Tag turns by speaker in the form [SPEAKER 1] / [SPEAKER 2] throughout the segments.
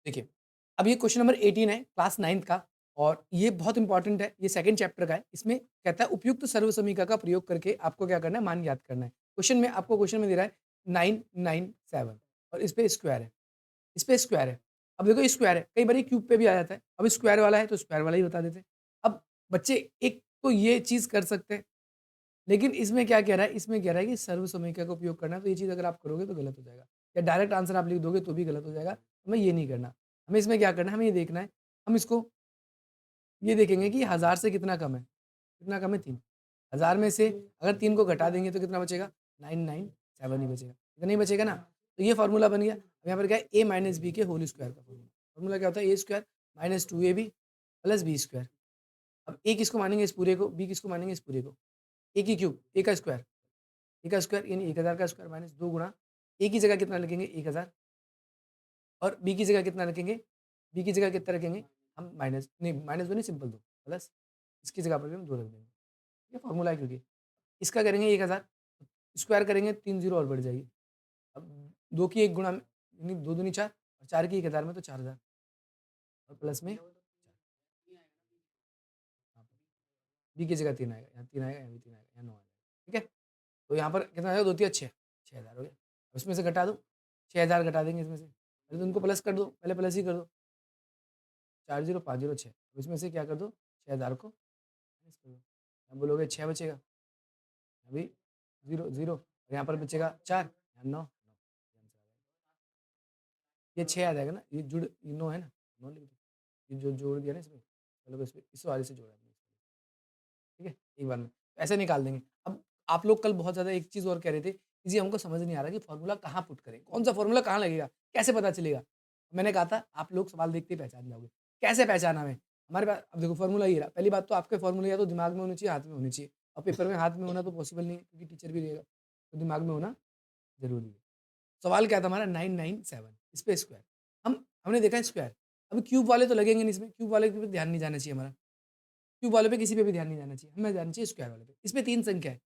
[SPEAKER 1] देखिए, अब ये क्वेश्चन नंबर 18 है क्लास 9th का और ये बहुत इंपॉर्टेंट है, ये सेकंड चैप्टर का है। इसमें कहता है उपयुक्त सर्वसमीका का प्रयोग करके आपको क्या करना है, मान ज्ञात करना है। क्वेश्चन में दे रहा है 997 और इस पे स्क्वायर है, इस पे स्क्वायर है। अब देखो ये स्क्वायर है, कई बार ये क्यूब पे भी आ जाता है। अब स्क्वायर वाला है तो स्क्वायर वाला ही बता देते हैं। अब बच्चे एक तो ये चीज़ कर सकते हैं, लेकिन इसमें क्या कह रहा है, इसमें कह रहा है कि सर्वसमीका का उपयोग करना है, तो ये चीज़ अगर आप करोगे तो गलत हो जाएगा या डायरेक्ट आंसर आप लिख दोगे तो भी गलत हो जाएगा। हमें ये नहीं करना। हमें इसमें क्या करना है, हमें ये देखना है, हम इसको ये देखेंगे कि 1000 से कितना कम है? कितना कम है 3। 1000 में से अगर 3 को घटा देंगे तो कितना बचेगा? 997 ही बचेगा। इतना ही बचेगा ना? तो ये फ़ॉर्मूला बन गया। अब यहाँ पर क्या है a माइनस b के होल स्क्वायर का फ़ॉर्मूला। फ़ॉर्मूला क्या होता है a square minus 2ab plus b square. अब a किसको मानेंगे इस पूरे को, b किसको मानेंगे इस पूरे को। a की क्यूब, a का स्क्वायर, a का स्क्वायर यानी 1000 का स्क्वायर माइनस 2 गुणा a की जगह कितना लिखेंगे 1000 और b की जगह कितना रखेंगे? b की जगह कितना रखेंगे? हम माइनस नहीं माइनस 2 नहीं सिंपल 2 प्लस इसकी जगह पर भी हम 2 रख देंगे। ये फ़ॉर्मूला है क्योंकि इसका करेंगे 1000 स्क्वायर करेंगे 3 ज़ीरो और बढ़ जाएगी। अब 2 की 1 गुणा में यानी 2 दूनी 4 और 4 की 1000 में तो 4000 और प्लस में बी की जगह 3 आएगा, यहाँ 3 आएगा, यहाँ भी 3 आएगा, यहाँ 9 आएगा। ठीक है? तो यहाँ पर कितना आएगा 2 तिया 6 6000 हो गया। अब इसमें से घटा दो 6000 घटा देंगे इसमें से। पहले तो उनको प्लस कर दो, पहले प्लस ही कर दो। 4 ज़ीरो 5 ज़ीरो 6 अब इसमें से क्या कर दो 6000 को माइनस कर दो। यहाँ बोलोगे 6 बचेगा, अभी 0 0 और यहाँ पर बचेगा 4 यहाँ 9 ये 6 आ जाएगा ना, ये 9 है ना, 9 लिख दो। ये जो जोड़ दिया ना इसमें, मतलब इसमें इस वाले से जोड़ा हमने, ठीक है? एक बार में, तो ऐसे निकाल देंगे। अब आप लोग कल बहुत ज़्यादा एक चीज़ और कह रहे थे कि जी हमको समझ नहीं आ रहा कि फ़ॉर्मूला कहाँ पुट करें? कौन-सा फ़ॉर्मूला कहाँ लगेगा? कैसे पता चलेगा? मैंने कहा था आप लोग सवाल देखते ही पहचान जाओगे। कैसे पहचाना हमें? हमारे पास अब देखो फ़ॉर्मूला ये रहा, पहली बात तो आपके फ़ॉर्मूले या तो दिमाग में होने चाहिए, हाथ में होने चाहिए। और पेपर में हाथ में होना तो पॉसिबल नहीं है क्योंकि टीचर भी रहेगा, तो दिमाग में होना ज़रूरी है। सवाल क्या था हमारा 997 इस पे स्क्वायर। हमने देखा है स्क्वायर। अभी क्यूब वाले तो लगेंगे नहीं इसमें, क्यूब वाले पे ध्यान नहीं जाना चाहिए हमारा। क्यूब वाले पे किसी पे भी ध्यान नहीं जाना चाहिए, हमें जाना चाहिए स्क्वायर वाले पे। इसमें 3 संख्या है,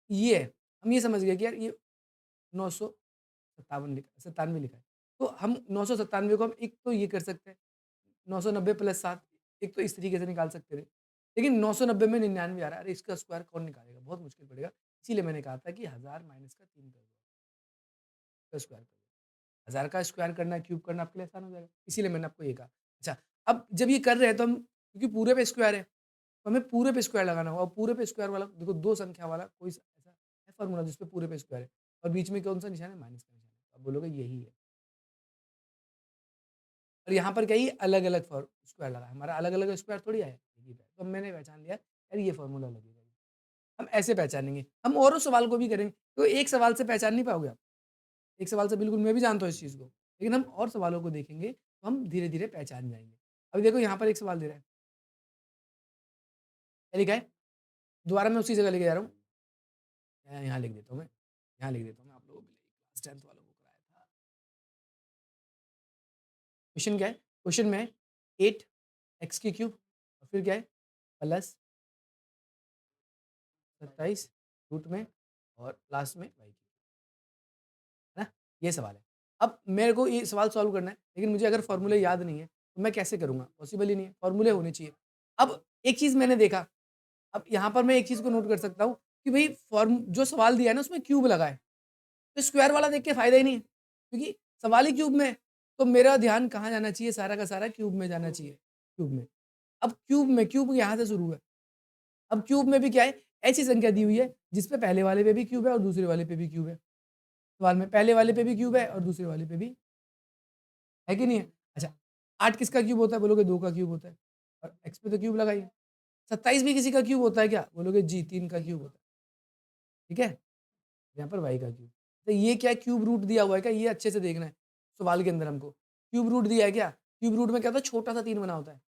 [SPEAKER 1] ये है। हम ये समझ गए कि यार ये 957 लिखा 97 लिखा है। तो हम 997 को हम एक तो ये कर सकते हैं, 990 प्लस 7 एक तो इस तरीके से निकाल सकते थे। लेकिन 990 में 99 आ रहा है, अरे इसका स्क्वायर कौन निकालेगा? बहुत मुश्किल पड़ेगा। इसीलिए मैंने कहा था कि 1000 माइनस का 3 कर दो, इसका स्क्वायर कर दो। 1000 का स्क्वायर करना, क्यूब करना आपके लिए आसान हो जाएगा। इसीलिए मैंने आपको ये कहा। अच्छा, अब जब ये कर रहे हैं तो हम क्योंकि पूरे पे स्क्वायर है, तो हमें पूरे पे स्क्वायर लगाना होगा और पूरे पे स्क्वायर वाला देखो 2 संख्या वाला कोई ऐसा है फ़ॉर्मूला जिसपे पूरे पे स्क्वायर है और बीच में कौन-सा निशान है? माइनस का निशान है। आप बोलोगे यही है और यहाँ पर क्या है ये अलग-अलग स्क्वायर लगा है। हमारा अलग-अलग स्क्वायर थोड़ी है, एक ही है। तो मैंने पहचान लिया यार ये फ़ॉर्मूला लगेगा। हम ऐसे पहचानेंगे। हम औरों सवाल को भी करेंगे, तो एक सवाल से पहचान नहीं पाओगे आप। एक सवाल से बिल्कुल मैं भी जानता हूँ इस चीज़ को। लेकिन हम और सवालों को देखेंगे, तो हम धीरे-धीरे पहचान जाएँगे। अभी देखो यहाँ पर एक सवाल दे रहा है, क्या लिखा है? दोबारा मैं उसी जगह लेके जा रहा हूँ। यहाँ लिख देता हूँ मैं, यहाँ लिख देता हूँ मैं आप लोगों के लिए क्लास 10th वालों को कराया था। क्वेश्चन क्या है? क्वेश्चन में है 8 एक्स की क्यूब और फिर क्या है? प्लस 27 रूट में और लास्ट में वाई क्यूब, है ना? ये सवाल है। अब मेरे को ये सवाल सॉल्व करना है, लेकिन मुझे अगर फ़ॉर्मूले याद नहीं है, तो मैं कैसे करूँगा? पॉसिबल ही नहीं है, फ़ॉर्मूले होने चाहिए। अब एक चीज़ मैंने देखा, अब यहाँ पर मैं एक चीज़ को नोट कर सकता हूँ कि भई जो सवाल दिया है ना उसमें क्यूब लगा है, तो स्क्वायर वाला देख के फ़ायदा ही नहीं है, क्योंकि सवाल ही क्यूब में है, तो मेरा ध्यान कहाँ जाना चाहिए? सारा का सारा क्यूब में जाना चाहिए, क्यूब में। अब क्यूब यहाँ से शुरू है। अब क्यूब में भी क्या है? ऐसी संख्या दी हुई है, जिसपे पहले वाले पे भी क्यूब है और दूसरे वाले पे भी क्यूब है। सवाल में पहले वाले पे भी क्यूब है और दूसरे वाले पे भी है कि नहीं है? अच्छा, 8 किसका क्यूब होता है? बोलोगे 2 का क्यूब होता है और x पे तो क्यूब लगा ही है। 27 भी किसी का क्यूब होता है क्या? बोलोगे जी 3 का क्यूब होता है, ठीक है? यहाँ पर y का क्यूब। तो ये क्या है क्यूब रूट दिया हुआ है क्या? ये अच्छे से देखना है सवाल के अंदर हमको। क्यूब रूट दिया है क्या? क्यूब रूट में क्या होता है छोटा-सा 3 बना होता है,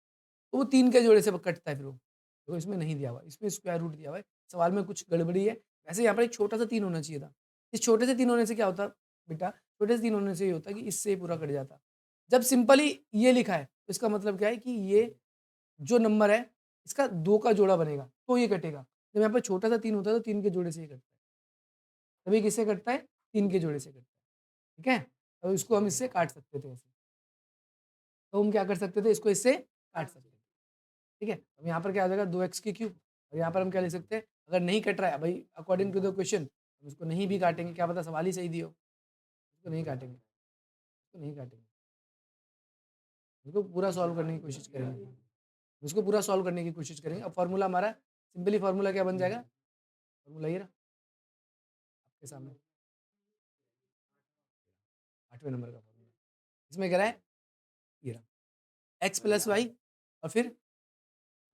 [SPEAKER 1] तो वो 3 के जोड़े से कटता है फिर वो। देखो इसमें नहीं दिया हुआ है, इसमें स्क्वायर रूट दिया हुआ है। सवाल में कुछ गड़बड़ी है। वैसे यहाँ पर एक छोटा-सा 3 होना चाहिए था। इस छोटे से 3 होने से क्या होता बेटा? छोटे से 3 होने से ये होता कि इससे ये पूरा कट जाता। जब सिंपली ये लिखा है, तो इसका मतलब क्या है कि ये जो नंबर है, इसका 2 का जोड़ा बनेगा, तो ये कटेगा। जब यहाँ पे छोटा-सा 3 होता है, तो 3 के जोड़े से ये कटता है। तभी किससे कटता है? 3 के जोड़े से कटता है, ठीक है? और इसको हम इससे काट सकते थे ऐसे। तो हम क्या कर सकते थे, इसको इससे काट सकते थे, ठीक है। अब यहाँ पर क्या आ जाएगा 2x की क्यूब, और यहाँ पर हम क्या लिख सकते हैं, अगर नहीं कट रहा है भाई अकॉर्डिंग टू द क्वेश्चन, हम इसको नहीं भी काटेंगे, क्या पता सवाल ही सही दियो, इसको नहीं काटेंगे, इसको नहीं काटेंगे, इसको पूरा सॉल्व करने की कोशिश करेंगे, इसको पूरा सॉल्व करने की कोशिश करेंगे। अब फॉर्मूला हमारा सिंपली फॉर्मूला क्या बन जाएगा, फॉर्मूला ये रहा आपके सामने, 8वें नंबर का फॉर्मूला, इसमें क्या रहा है, ये रहा x प्लस वाई, और फिर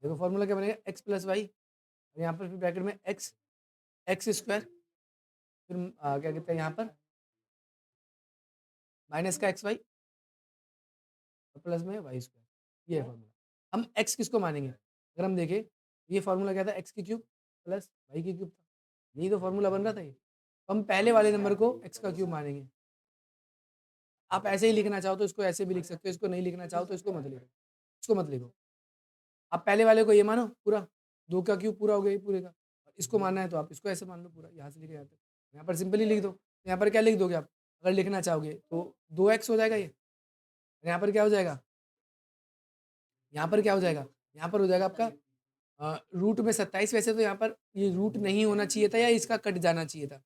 [SPEAKER 1] देखो फॉर्मूला क्या बनेगा, x प्लस वाई, और यहाँ पर फिर ब्रैकेट में एक्स स्क्वायर, फिर क्या कहते हैं यहाँ पर माइनस का एक्स वाई और प्लस में वाई स्क्वायर, ये है फॉर्मूला। हम एक्स किसको मानेंगे, अगर हम देखें ये फॉर्मूला क्या था, एक्स की क्यूब प्लस वाई की क्यूब था, यही तो फॉर्मूला बन रहा था ये, तो हम पहले वाले नंबर को एक्स का क्यूब मानेंगे। आप ऐसे ही लिखना चाहो तो इसको ऐसे भी लिख सकते हो, इसको नहीं लिखना चाहो तो इसको मत लिखो, इसको मत लिखो। आप पहले वाले को ये मानो पूरा, 2 का क्यूब पूरा हो गया ये पूरे का, इसको मानना है तो आप इसको ऐसे मान लो पूरा, यहाँ से लिखे जाते, यहाँ पर सिंपली लिख दो, यहाँ पर क्या लिख दोगे आप, अगर लिखना चाहोगे तो 2x हो जाएगा ये, यहाँ पर क्या हो जाएगा, यहाँ पर क्या हो जाएगा, यहाँ पर हो जाएगा आपका रूट में 27। वैसे तो यहाँ पर ये रूट नहीं होना चाहिए था या इसका कट जाना चाहिए था,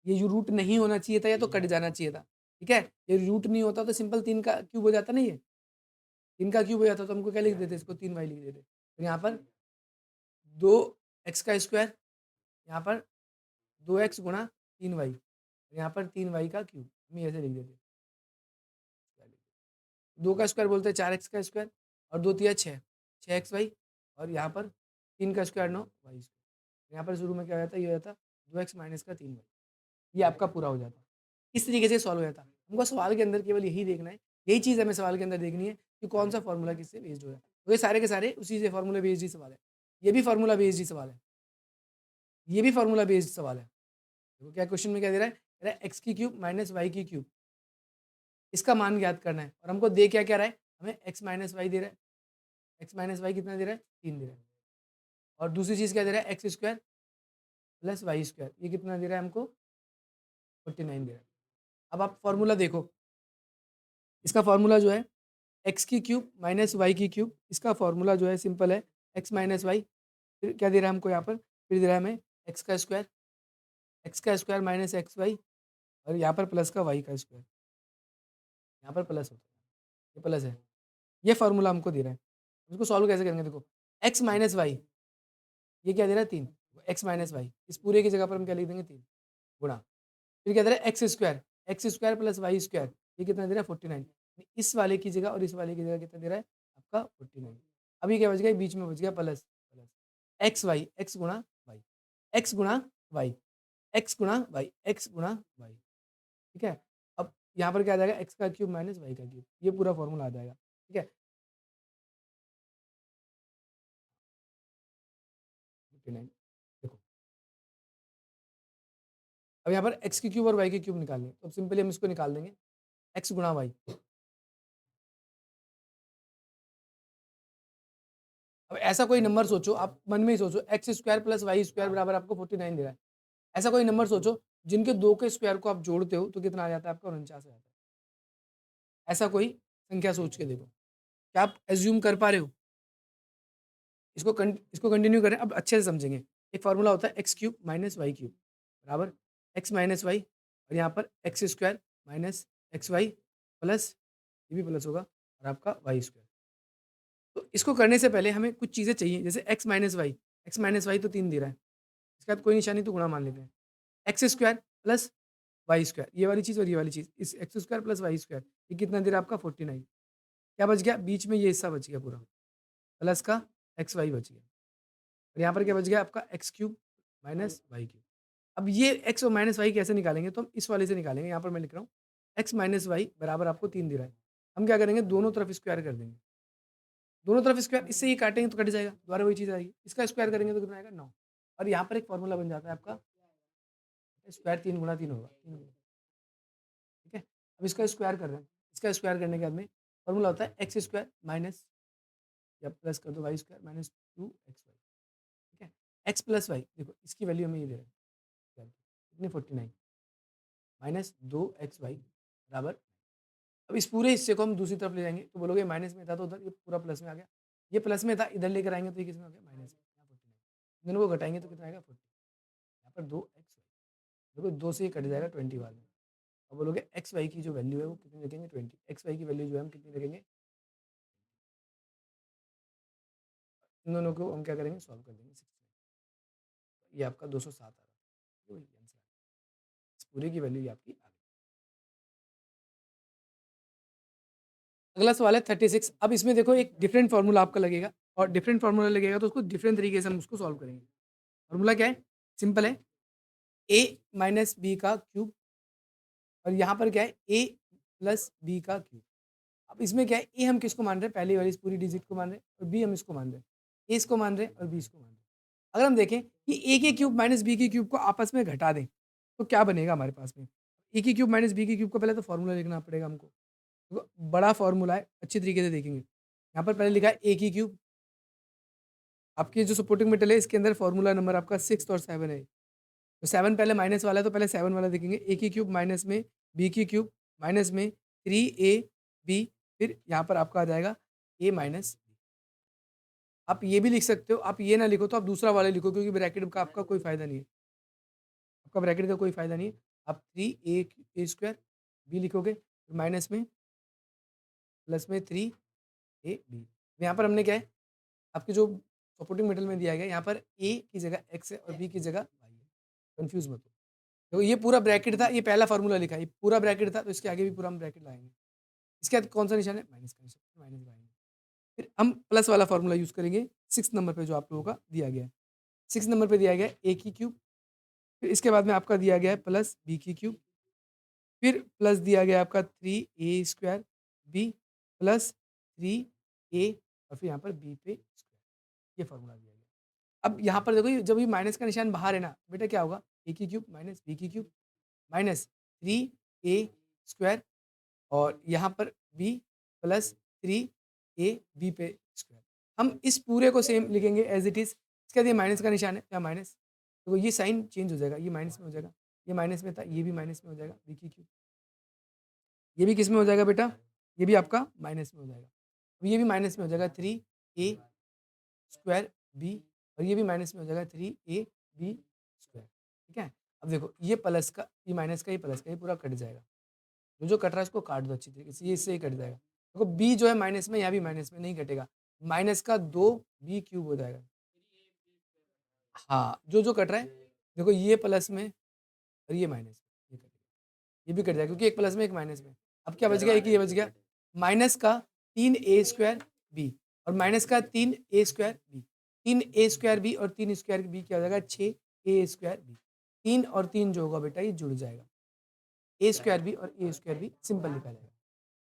[SPEAKER 1] ये रूट नहीं होना चाहिए था या तो कट जाना चाहिए था, ठीक है। ये रूट नहीं होता तो सिंपल 3 का क्यूब हो जाता ना, ये 3 का क्यूब हो जाता तो हमको क्या लिख देते, इसको 3y लिख देते, तो यहाँ पर 2x का स्क्वायर, यहाँ पर 2x गुणा 3y, यहाँ पर 3y का क्यूब, हम ऐसे लिख देते, 2 का स्क्वायर बोलते हैं 4x का स्क्वायर, और 2 तिया 6, 6xy, और यहाँ पर 3 का स्क्वायर 9 वाई स्क्वायर, यहाँ पर शुरू में क्या हो जाता है, ये हो जाता 2x माइनस का 3y, ये आपका पूरा हो जाता। इस तरीके से सॉल्व हो जाता। हमको सवाल के अंदर केवल यही देखना है, यही चीज़ हमें सवाल के अंदर देखनी है कि कौन सा फॉर्मूला किससे बेस्ड हो रहा है, तो ये सारे के सारे उसी से फॉर्मूला बेस्ड ही सवाल है, ये भी फॉर्मूला बेस्ड ही सवाल है, ये भी फॉर्मूला बेस्ड सवाल है। देखो क्या क्वेश्चन में क्या दे रहा है, कह रहा है एक्स की क्यूब माइनस वाई की क्यूब, इसका मान ज्ञात करना है, और हमको दे क्या क्या रहा है, हमें एक्स माइनस वाई दे रहा है, एक्स माइनस वाई कितना दे रहा है, 3 दे रहा है, और दूसरी चीज़ क्या दे रहा है, x square plus y square, ये कितना दे रहा है हमको, 49 दे रहा है। अब आप फॉर्मूला देखो, इसका फॉर्मूला जो है एक्स की क्यूब माइनस वाई की क्यूब, इसका फॉर्मूला जो है सिंपल है, एक्स माइनस वाई, फिर क्या दे रहा है हमको यहाँ पर, फिर दे रहा है हमें एक्स का स्क्वायर माइनस एक्स वाई, और यहाँ पर प्लस का वाई का स्क्वायर, यहाँ पर प्लस होता है, ये प्लस है, ये फॉर्मूला हमको दे रहा है। इसको सॉल्व कैसे करेंगे, देखो एक्स माइनस वाई, ये क्या दे रहा है 3, एक्स माइनस वाई, इस पूरे की जगह पर हम क्या लिख देंगे 3 गुणा, फिर क्या दे रहा है x square plus y square, ये कितना दे रहा है 49, इस वाले की जगह और इस वाले की जगह कितना दे रहा है आपका 49। अभी क्या बच गया, बीच में बच गया plus plus, x y, x गुणा वाई, एक्स गुणा वाई, एक्स गुणा वाई, एक्स गुणा वाई, ठीक है। अब यहाँ पर क्या आ जाएगा, एक्स का क्यूब माइनस वाई का क्यूब, ये पूरा फॉर्मूला आ जाएगा, ठीक है। 49, देखो अब यहाँ पर एक्स की क्यूब और वाई की क्यूब निकालनी है, तो सिंपली हम इसको निकाल देंगे, एक्स गुणा वाई। अब ऐसा कोई नंबर सोचो, आप मन में ही सोचो, x square plus y square बराबर आपको 49 दे रहा है, ऐसा कोई नंबर सोचो जिनके 2 के स्क्वायर को आप जोड़ते हो तो कितना आ जाता है आपका, 49 आ जाता है। ऐसा कोई संख्या सोच के देखो, क्या आप एज्यूम कर पा रहे हो, इसको कंटिन्यू करें, अब अच्छे से समझेंगे। एक फॉर्मूला होता है x cube minus y cube बराबर एक्स माइनस वाई, और यहाँ पर x square minus x y plus, ये भी प्लस होगा, और आपका वाई स्क्वायर। तो इसको करने से पहले हमें कुछ चीज़ें चाहिए, जैसे एक्स माइनस वाई तो 3 दे रहा है, इसके बाद कोई निशानी तो गुणा मान लेते हैं, x square plus y square, ये वाली चीज़ और ये वाली चीज़, इस x square plus y square, ये कितना दे रहा है आपका 49, क्या बच गया, बीच में ये हिस्सा बच गया पूरा, प्लस का एक्स वाई बच गया, और यहाँ पर क्या बच गया आपका x cube minus y cube. अब ये एक्स और माइनस वाई कैसे निकालेंगे, तो हम इस वाले से निकालेंगे, यहाँ पर मैं लिख रहा हूँ एक्स माइनस वाई बराबर आपको 3 दे रहा है, हम क्या करेंगे, दोनों तरफ स्क्वायर कर देंगे, दोनों तरफ स्क्वायर, इससे ये काटेंगे तो कट जाएगा, दोबारा वही चीज़ आएगी, इसका स्क्वायर करेंगे तो कितना आएगा 9, और यहाँ पर एक फॉर्मूला बन जाता है आपका, स्क्वायर 3 गुणा 3 होगा, 3 गुणा, ठीक है। अब इसका स्क्वायर कर रहे हैं, इसका स्क्वायर करने के बाद में फॉर्मूला होता है एक्स स्क्वायर माइनस, या प्लस कर दो वाई स्क्वायर माइनस 2xy, ठीक है। एक्स प्लस वाई, देखो इसकी वैल्यू हमें ये दे रहा है कितनी, 49 माइनस 2xy बराबर, अब इस पूरे हिस्से को हम दूसरी तरफ ले जाएँगे, तो बोलोगे माइनस में था तो उधर ये पूरा प्लस में आ गया। ये प्लस में था, इधर लेकर आएँगे तो ये किस में हो गया? माइनस में। यहाँ 49 दोनों को घटाएँगे तो कितना आएगा? 40। यहाँ पर 2x देखो 2 से ये कट जाएगा 20 बाद में। अब बोलोगे एक्स वाई की जो वैल्यू है वो कितनी रखेंगे? 20। एक्स वाई की वैल्यू जो है हम कितनी रखेंगे? इन दोनों को हम क्या करेंगे? सॉल्व कर देंगे 60। ये आपका 207 आ रहा है। वही आंसर है। इस पूरे की वैल्यू ये आपकी आ गई। अगला सवाल है 36। अब इसमें देखो एक डिफरेंट फार्मूला आपका लगेगा और डिफरेंट फार्मूला लगेगा तो उसको डिफरेंट तरीके से हम उसको सॉल्व करेंगे। फार्मूला क्या है? सिंपल है, a माइनस बी का क्यूब और यहाँ पर क्या है? a प्लस बी का क्यूब। अब इसमें क्या है? a हम किसको मान रहे हैं? पहली वाली इस पूरी डिजिट को मान रहे हैं और b हम इसको मान रहे हैं। a इसको मान रहे हैं और b इसको मान रहे हैं। अगर हम देखें कि a के क्यूब माइनस b के क्यूब को आपस में घटा दें, तो क्या बनेगा हमारे पास में? a के क्यूब माइनस b के क्यूब का पहले तो फार्मूला लिखना पड़ेगा हमको। देखो बड़ा फार्मूला है, अच्छी तरीके से देखेंगे। यहाँ पर पहले लिखा है a की क्यूब, आपकी जो सपोर्टिंग मेटल है इसके अंदर फार्मूला नंबर आपका 6 और 7 है। तो 7 पहले माइनस वाला है तो पहले 7 वाला देखेंगे। a की क्यूब माइनस में b की क्यूब माइनस में 3ab, फिर यहाँ पर आपका आ जाएगा a माइनस। आप ये भी लिख सकते हो, आप ये ना लिखो तो आप दूसरा वाला लिखो क्योंकि ब्रैकेट का आपका कोई फ़ायदा नहीं है। आपका ब्रैकेट का कोई फ़ायदा नहीं है। आप 3a स्क्वायर b लिखोगे माइनस में प्लस में 3ab। यहाँ पर हमने क्या है, आपके जो सपोर्टिंग मेटल में दिया गया है यहाँ पर a की जगह x है और b की जगह y है। कन्फ्यूज़ मत हो। तो ये पूरा ब्रैकेट था, ये पहला फ़ॉर्मूला लिखा है, ये पूरा ब्रैकेट था तो इसके आगे भी पूरा हम ब्रैकेट लगाएँगे। इसके बाद कौन-सा निशान है? माइनस का निशान, माइनस लगाएँगे। फिर हम प्लस वाला फ़ॉर्मूला यूज़ करेंगे 6 नंबर पे जो आप लोगों का दिया गया है। 6 नंबर पे दिया गया है a की क्यूब, फिर इसके बाद में आपका दिया गया है प्लस b की क्यूब, फिर प्लस दिया गया है आपका 3a square b plus 3a और फिर यहाँ पर b पे स्क्वायर, ये फ़ॉर्मूला दिया गया है। अब यहाँ पर देखो ये जब ये माइनस का निशान बाहर है ना, बेटा क्या होगा? a की क्यूब माइनस b की क्यूब माइनस 3a स्क्वायर और यहाँ पर b प्लस 3a b पे स्क्वायर। हम इस पूरे को सेम लिखेंगे एज़ इट इज़। इसके बाद ये माइनस का निशान है, क्या माइनस? देखो ये साइन चेंज हो जाएगा, ये माइनस में हो जाएगा। ये माइनस में था, ये भी माइनस में हो जाएगा, b की क्यूब। ये भी किस में हो जाएगा बेटा? ये भी आपका माइनस में हो जाएगा। अब ये भी माइनस में हो जाएगा 3a स्क्वायर b और ये भी माइनस में हो जाएगा 3ab स्क्वायर, ठीक है? अब देखो ये प्लस का, ये माइनस का, ये प्लस का, ये पूरा कट जाएगा। जो कट रहा है इसको काट दो अच्छी तरीके से, ये इससे ही कट जाएगा। देखो b जो है माइनस में, यहाँ भी माइनस में नहीं कटेगा। माइनस का 2b क्यूब हो जाएगा। हाँ, जो कट रहा है, देखो ये प्लस में और ये माइनस में, ये कटेगा। ये भी कट जाएगा क्योंकि एक प्लस में एक माइनस में। अब क्या बच गया? एक ये बच गया। माइनस का 3a स्क्वायर b और माइनस का 3a square b। 3a square b और 3 स्क्वायर b क्या हो जाएगा? 6a square b। 3 और 3 जो होगा बेटा ये जुड़ जाएगा। a स्क्वायर b और a स्क्वायर b सिंपल लिखा जाएगा।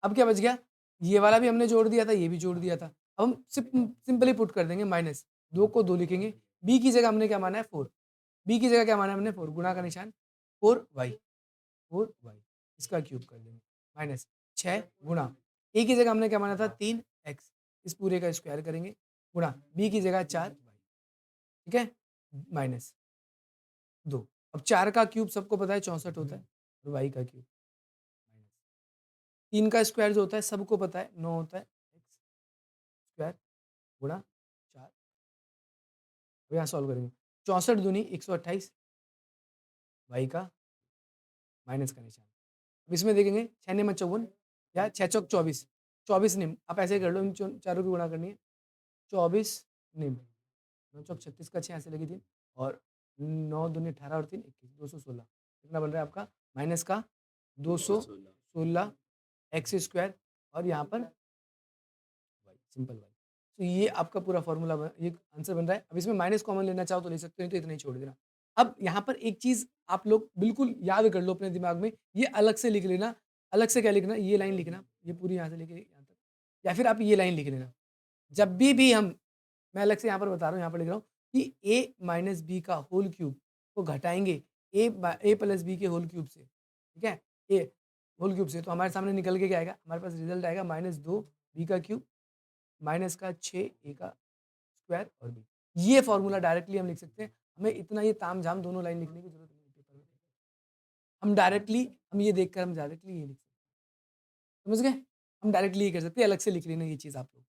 [SPEAKER 1] अब क्या बच गया? ये वाला भी हमने जोड़ दिया था, ये भी जोड़ दिया था। अब हम सिंपली पुट कर देंगे माइनस, 2 को 2 लिखेंगे। b की जगह हमने क्या माना है? 4। b की जगह क्या माना है हमने? 4, गुणा का निशान 4y, 4y इसका क्यूब कर देंगे माइनस 6 गुणा a की जगह हमने क्या माना था? 3x, इस पूरे का स्क्वायर करेंगे गुणा b की जगह 4y, ठीक है? माइनस 2। अब 4 का क्यूब सबको पता है 64 होता है और y का क्यूब माइनस 3 का स्क्वायर जो होता है सबको पता है 9 होता है, x स्क्वायर गुणा 4। अब यहाँ सॉल्व करेंगे 64 दूनी 128 y का माइनस का निशान। अब इसमें देखेंगे 6 नियम 54 या 6 चौक 24, 24 नियम आप ऐसे कर लो, इन चारों की गुणा करनी है। 24 नियम, 9 चौक 36 का 6 ऐसे लगी थी और 9 दूनी 18 और 3 21, 216 कितना बन रहा है आपका? माइनस का 216 एक्स स्क्वायर और यहाँ पर वाई, सिंपल वाई। तो ये आपका पूरा फॉर्मूला ये आंसर बन रहा है। अब इसमें माइनस कॉमन लेना चाहो तो ले सकते हो, नहीं तो इतना ही छोड़ देना। अब यहाँ पर एक चीज़ आप लोग बिल्कुल याद कर लो अपने दिमाग में, ये अलग से लिख लेना। अलग से क्या लिखना? ये लाइन लिखना, ये पूरी यहाँ से लेके यहाँ तक, या फिर आप ये लाइन लिख लेना। जब भी हम, मैं अलग से यहाँ पर बता रहा हूँ, यहाँ पर लिख रहा हूँ कि a माइनस बी का होल क्यूब को घटाएँगे a प्लस बी के होल क्यूब से, ठीक है? a होल क्यूब से, तो हमारे सामने निकल के क्या आएगा? हमारे पास रिज़ल्ट आएगा माइनस 2 बी का क्यूब माइनस का 6 ए का स्क्वायर और बी। ये फ़ॉर्मूला डायरेक्टली हम लिख सकते हैं। हमें इतना ये ताम-झाम दोनों लाइन लिखने की ज़रूरत नहीं है पेपर में। हम डायरेक्टली, हम ये देखकर हम डायरेक्टली ये लिख सकते हैं। समझ गए? हम डायरेक्टली ये कर सकते हैं, अलग से लिख लेना ये चीज़ आप लोग।